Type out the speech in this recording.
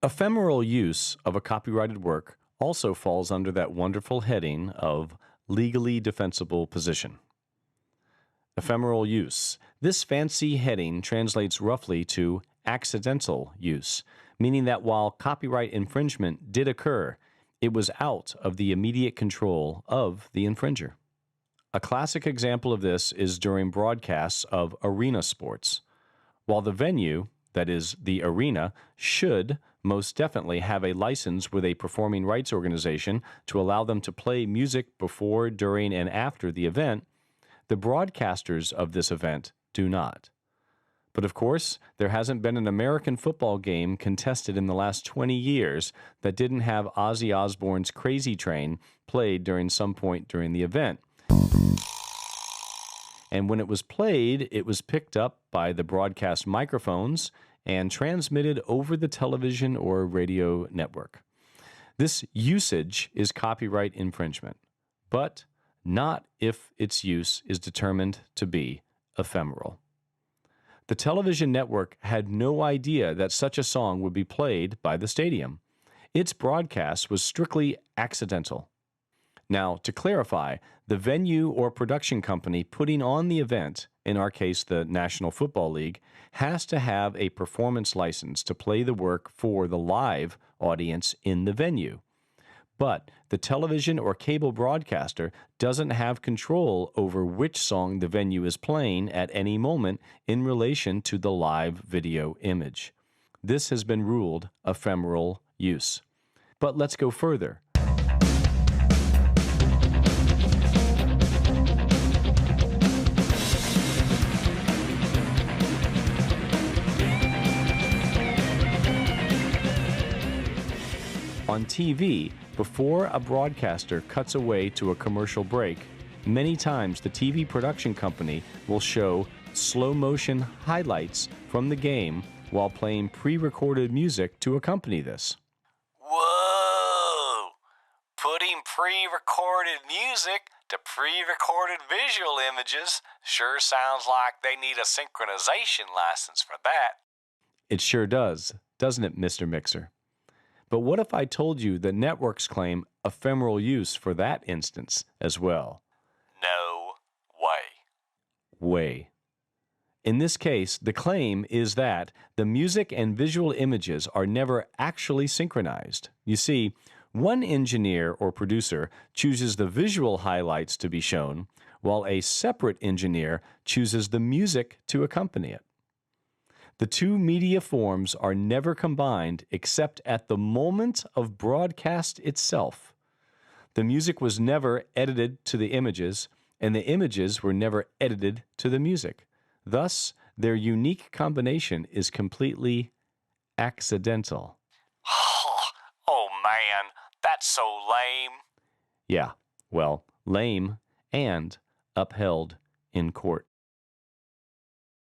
Ephemeral use of a copyrighted work also falls under that wonderful heading of legally defensible position. Ephemeral use. This fancy heading translates roughly to accidental use, meaning that while copyright infringement did occur, it was out of the immediate control of the infringer. A classic example of this is during broadcasts of arena sports. While the venue, that is, the arena, should most definitely have a license with a performing rights organization to allow them to play music before, during, and after the event, the broadcasters of this event do not. But of course, there hasn't been an American football game contested in the last 20 years that didn't have Ozzy Osbourne's Crazy Train played during some point during the event. And when it was played, it was picked up by the broadcast microphones and transmitted over the television or radio network. This usage is copyright infringement, but not if its use is determined to be ephemeral. The television network had no idea that such a song would be played by the stadium. Its broadcast was strictly accidental. Now, to clarify, the venue or production company putting on the event, in our case the National Football League, has to have a performance license to play the work for the live audience in the venue. But the television or cable broadcaster doesn't have control over which song the venue is playing at any moment in relation to the live video image. This has been ruled ephemeral use. But let's go further. On TV, before a broadcaster cuts away to a commercial break, many times the TV production company will show slow-motion highlights from the game while playing pre-recorded music to accompany this. Whoa! Putting pre-recorded music to pre-recorded visual images sure sounds like they need a synchronization license for that. It sure does, doesn't it, Mr. Mixer? But what if I told you the networks claim ephemeral use for that instance as well? No way. In this case, the claim is that the music and visual images are never actually synchronized. You see, one engineer or producer chooses the visual highlights to be shown, while a separate engineer chooses the music to accompany it. The two media forms are never combined except at the moment of broadcast itself. The music was never edited to the images, and the images were never edited to the music. Thus, their unique combination is completely accidental. Oh man, that's so lame. Yeah, well, lame and upheld in court.